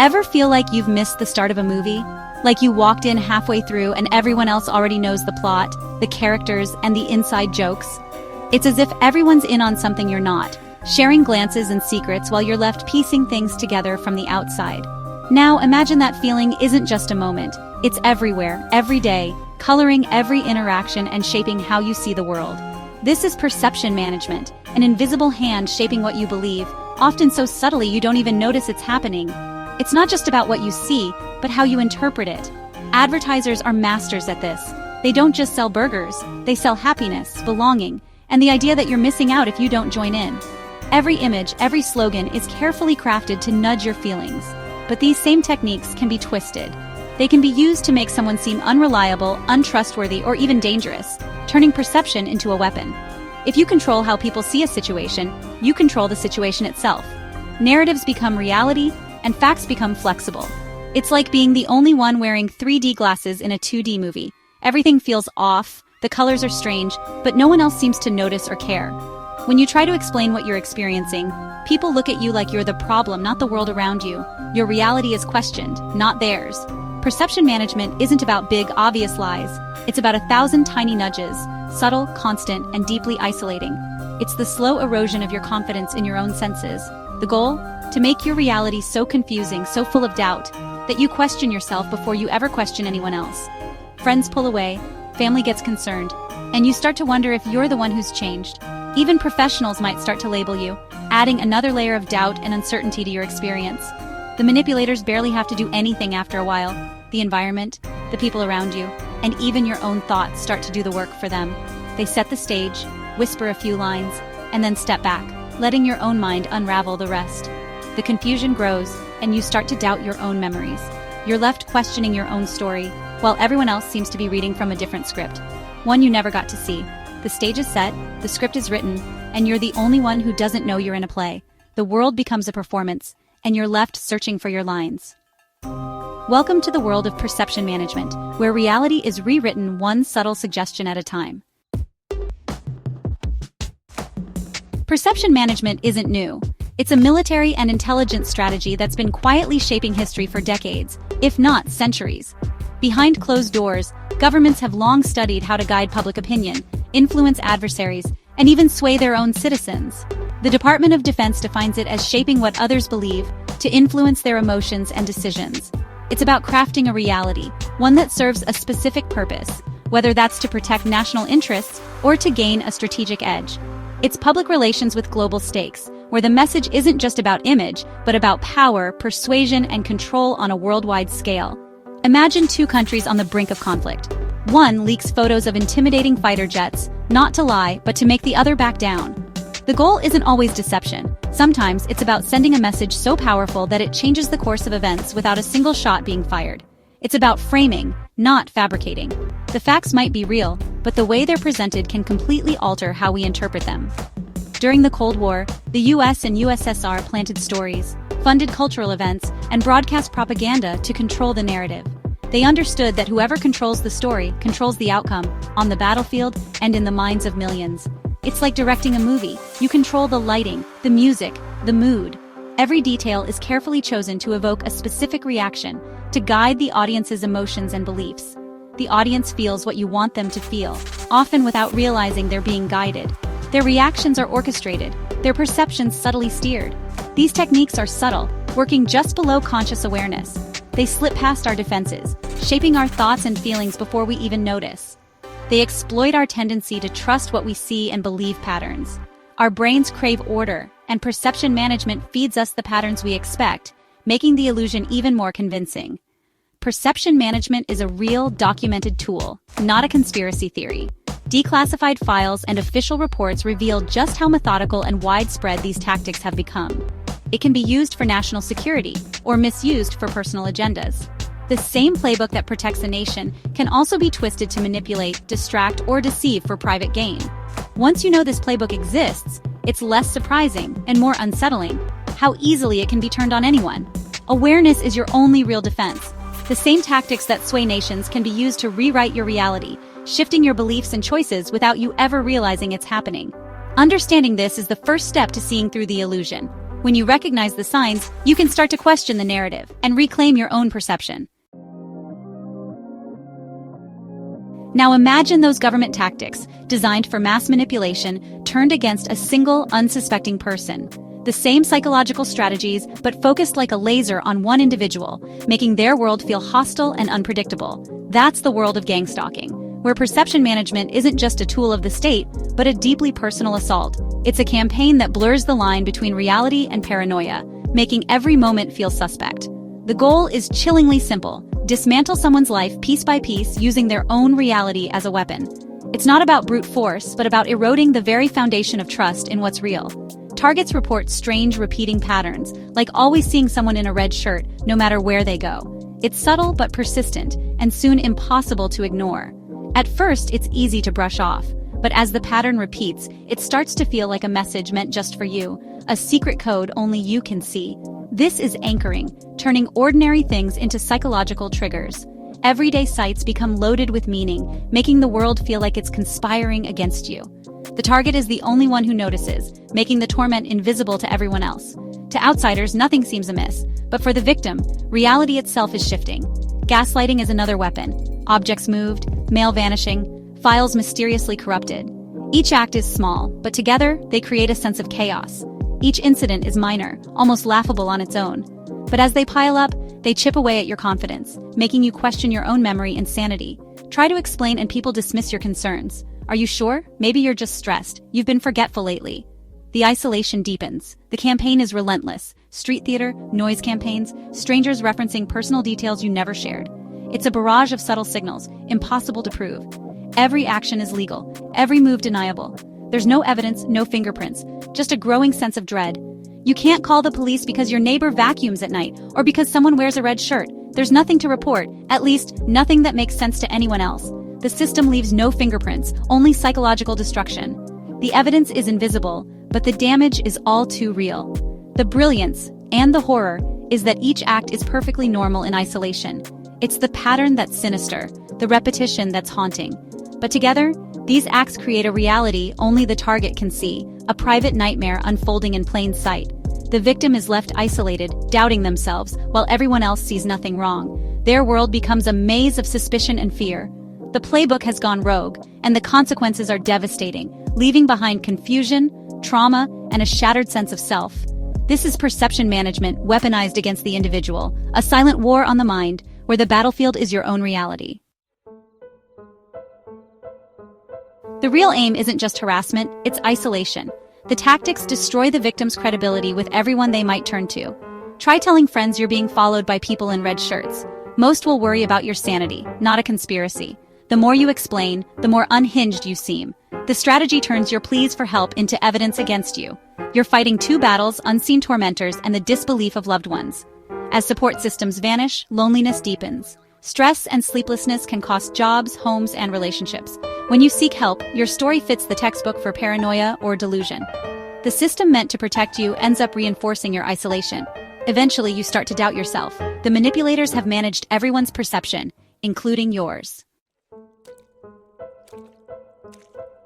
Ever feel like you've missed the start of a movie? Like you walked in halfway through and everyone else already knows the plot, the characters, and the inside jokes? It's as if everyone's in on something you're not, sharing glances and secrets while you're left piecing things together from the outside. Now imagine that feeling isn't just a moment. It's everywhere, every day, coloring every interaction and shaping how you see the world. This is perception management, an invisible hand shaping what you believe, often so subtly you don't even notice it's happening. It's not just about what you see, but how you interpret it. Advertisers are masters at this. They don't just sell burgers, they sell happiness, belonging, and the idea that you're missing out if you don't join in. Every image, every slogan is carefully crafted to nudge your feelings. But these same techniques can be twisted. They can be used to make someone seem unreliable, untrustworthy, or even dangerous, turning perception into a weapon. If you control how people see a situation, you control the situation itself. Narratives become reality, and facts become flexible. It's like being the only one wearing 3D glasses in a 2D movie. Everything feels off, the colors are strange, but no one else seems to notice or care. When you try to explain what you're experiencing, people look at you like you're the problem, not the world around you. Your reality is questioned, not theirs. Perception management isn't about big, obvious lies. It's about 1,000 tiny nudges, subtle, constant, and deeply isolating. It's the slow erosion of your confidence in your own senses. The goal? To make your reality so confusing, so full of doubt, that you question yourself before you ever question anyone else. Friends pull away, family gets concerned, and you start to wonder if you're the one who's changed. Even professionals might start to label you, adding another layer of doubt and uncertainty to your experience. The manipulators barely have to do anything after a while. The environment, the people around you, and even your own thoughts start to do the work for them. They set the stage, whisper a few lines, and then step back, letting your own mind unravel the rest. The confusion grows, and you start to doubt your own memories. You're left questioning your own story, while everyone else seems to be reading from a different script. One you never got to see. The stage is set, the script is written, and you're the only one who doesn't know you're in a play. The world becomes a performance, and you're left searching for your lines. Welcome to the world of perception management, where reality is rewritten one subtle suggestion at a time. Perception management isn't new. It's a military and intelligence strategy that's been quietly shaping history for decades, if not centuries. Behind closed doors, governments have long studied how to guide public opinion, influence adversaries, and even sway their own citizens. The Department of Defense defines it as shaping what others believe to influence their emotions and decisions. It's about crafting a reality, one that serves a specific purpose, whether that's to protect national interests or to gain a strategic edge. It's public relations with global stakes, where the message isn't just about image, but about power, persuasion, and control on a worldwide scale. Imagine two countries on the brink of conflict. One leaks photos of intimidating fighter jets, not to lie, but to make the other back down. The goal isn't always deception. Sometimes it's about sending a message so powerful that it changes the course of events without a single shot being fired. It's about framing, not fabricating. The facts might be real, but the way they're presented can completely alter how we interpret them. During the Cold War, the US and USSR planted stories, funded cultural events, and broadcast propaganda to control the narrative. They understood that whoever controls the story controls the outcome, on the battlefield and in the minds of millions. It's like directing a movie. You control the lighting, the music, the mood. Every detail is carefully chosen to evoke a specific reaction, to guide the audience's emotions and beliefs. The audience feels what you want them to feel, often without realizing they're being guided. Their reactions are orchestrated, their perceptions subtly steered. These techniques are subtle, working just below conscious awareness. They slip past our defenses, shaping our thoughts and feelings before we even notice. They exploit our tendency to trust what we see and believe patterns. Our brains crave order, and perception management feeds us the patterns we expect, making the illusion even more convincing. Perception management is a real, documented tool, not a conspiracy theory. Declassified files and official reports reveal just how methodical and widespread these tactics have become. It can be used for national security, or misused for personal agendas. The same playbook that protects a nation can also be twisted to manipulate, distract, or deceive for private gain. Once you know this playbook exists, it's less surprising and more unsettling how easily it can be turned on anyone. Awareness is your only real defense. The same tactics that sway nations can be used to rewrite your reality, shifting your beliefs and choices without you ever realizing it's happening. Understanding this is the first step to seeing through the illusion. When you recognize the signs, you can start to question the narrative and reclaim your own perception. Now imagine those government tactics, designed for mass manipulation, turned against a single, unsuspecting person. The same psychological strategies, but focused like a laser on one individual, making their world feel hostile and unpredictable. That's the world of gang stalking, where perception management isn't just a tool of the state, but a deeply personal assault. It's a campaign that blurs the line between reality and paranoia, making every moment feel suspect. The goal is chillingly simple: dismantle someone's life piece by piece using their own reality as a weapon. It's not about brute force, but about eroding the very foundation of trust in what's real. Targets report strange, repeating patterns, like always seeing someone in a red shirt, no matter where they go. It's subtle but persistent, and soon impossible to ignore. At first, it's easy to brush off, but as the pattern repeats, it starts to feel like a message meant just for you, a secret code only you can see. This is anchoring, turning ordinary things into psychological triggers. Everyday sights become loaded with meaning, making the world feel like it's conspiring against you. The target is the only one who notices, making the torment invisible to everyone else. To outsiders, nothing seems amiss, but for the victim, reality itself is shifting. Gaslighting is another weapon. Objects moved, mail vanishing, files mysteriously corrupted. Each act is small, but together they create a sense of chaos. Each incident is minor, almost laughable on its own. But as they pile up, they chip away at your confidence, making you question your own memory and sanity. Try to explain and people dismiss your concerns. Are you sure? Maybe you're just stressed. You've been forgetful lately. The isolation deepens. The campaign is relentless. Street theater, noise campaigns, strangers referencing personal details you never shared. It's a barrage of subtle signals, impossible to prove. Every action is legal, every move deniable. There's no evidence, no fingerprints, just a growing sense of dread. You can't call the police because your neighbor vacuums at night, or because someone wears a red shirt. There's nothing to report, at least nothing that makes sense to anyone else. The system leaves no fingerprints, only psychological destruction. The evidence is invisible, but the damage is all too real. The brilliance, and the horror, is that each act is perfectly normal in isolation. It's the pattern that's sinister, the repetition that's haunting. But together, these acts create a reality only the target can see, a private nightmare unfolding in plain sight. The victim is left isolated, doubting themselves, while everyone else sees nothing wrong. Their world becomes a maze of suspicion and fear. The playbook has gone rogue, and the consequences are devastating, leaving behind confusion, trauma, and a shattered sense of self. This is perception management weaponized against the individual, a silent war on the mind, where the battlefield is your own reality. The real aim isn't just harassment, it's isolation. The tactics destroy the victim's credibility with everyone they might turn to. Try telling friends you're being followed by people in red shirts. Most will worry about your sanity, not a conspiracy. The more you explain, the more unhinged you seem. The strategy turns your pleas for help into evidence against you. You're fighting two battles: unseen tormentors and the disbelief of loved ones. As support systems vanish, loneliness deepens. Stress and sleeplessness can cost jobs, homes, and relationships. When you seek help, your story fits the textbook for paranoia or delusion. The system meant to protect you ends up reinforcing your isolation. Eventually, you start to doubt yourself. The manipulators have managed everyone's perception, including yours.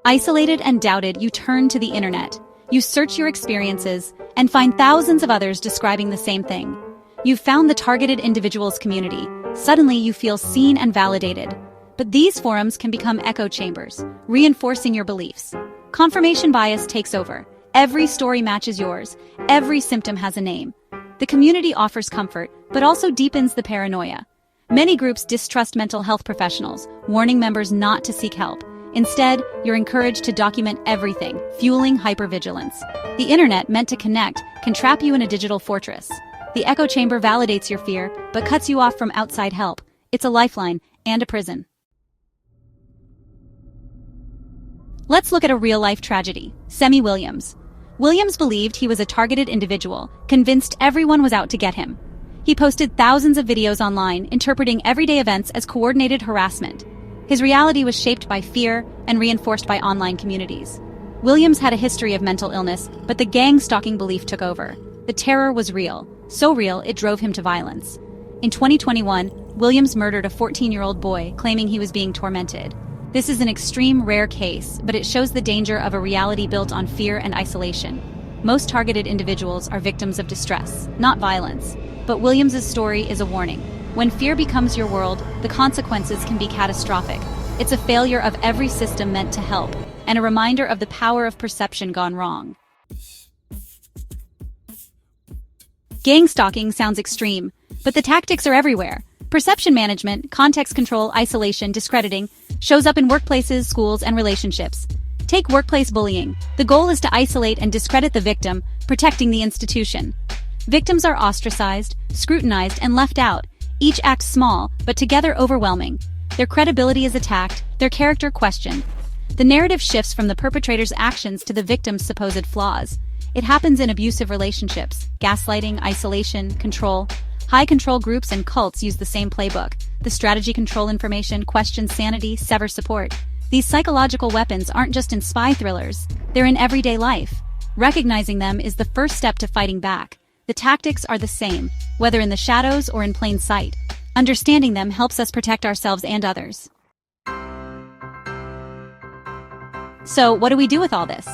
Isolated and doubted, you turn to the internet. You search your experiences and find thousands of others describing the same thing. You've found the targeted individual's community. Suddenly, you feel seen and validated. But these forums can become echo chambers, reinforcing your beliefs. Confirmation bias takes over. Every story matches yours. Every symptom has a name. The community offers comfort, but also deepens the paranoia. Many groups distrust mental health professionals, warning members not to seek help. Instead, you're encouraged to document everything, fueling hypervigilance. The internet, meant to connect, can trap you in a digital fortress. The echo chamber validates your fear, but cuts you off from outside help. It's a lifeline and a prison. Let's look at a real-life tragedy. Semmie Williams. Williams believed he was a targeted individual, convinced everyone was out to get him. He posted thousands of videos online, interpreting everyday events as coordinated harassment. His reality was shaped by fear and reinforced by online communities. Williams had a history of mental illness, but the gang stalking belief took over. The terror was real, so real it drove him to violence. In 2021, Williams murdered a 14-year-old boy, claiming he was being tormented. This is an extreme, rare case, but it shows the danger of a reality built on fear and isolation. Most targeted individuals are victims of distress, not violence. But Williams's story is a warning. When fear becomes your world, the consequences can be catastrophic. It's a failure of every system meant to help, and a reminder of the power of perception gone wrong. Gang stalking sounds extreme, but the tactics are everywhere. Perception management, context control, isolation, discrediting, shows up in workplaces, schools, and relationships. Take workplace bullying. The goal is to isolate and discredit the victim, protecting the institution. Victims are ostracized, scrutinized, and left out. Each act small, but together overwhelming. Their credibility is attacked, their character questioned. The narrative shifts from the perpetrator's actions to the victim's supposed flaws. It happens in abusive relationships, gaslighting, isolation, control. High control groups and cults use the same playbook. The strategy: control information, question sanity, sever support. These psychological weapons aren't just in spy thrillers, they're in everyday life. Recognizing them is the first step to fighting back. The tactics are the same, whether in the shadows or in plain sight. Understanding them helps us protect ourselves and others. So, what do we do with all this?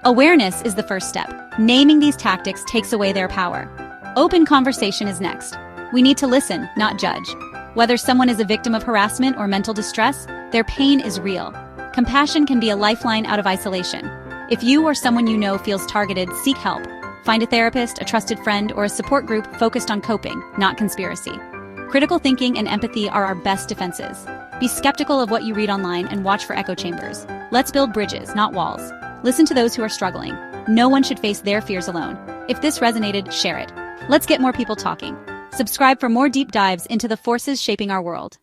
Awareness is the first step. Naming these tactics takes away their power. Open conversation is next. We need to listen, not judge. Whether someone is a victim of harassment or mental distress, their pain is real. Compassion can be a lifeline out of isolation. If you or someone you know feels targeted, seek help. Find a therapist, a trusted friend, or a support group focused on coping, not conspiracy. Critical thinking and empathy are our best defenses. Be skeptical of what you read online and watch for echo chambers. Let's build bridges, not walls. Listen to those who are struggling. No one should face their fears alone. If this resonated, share it. Let's get more people talking. Subscribe for more deep dives into the forces shaping our world.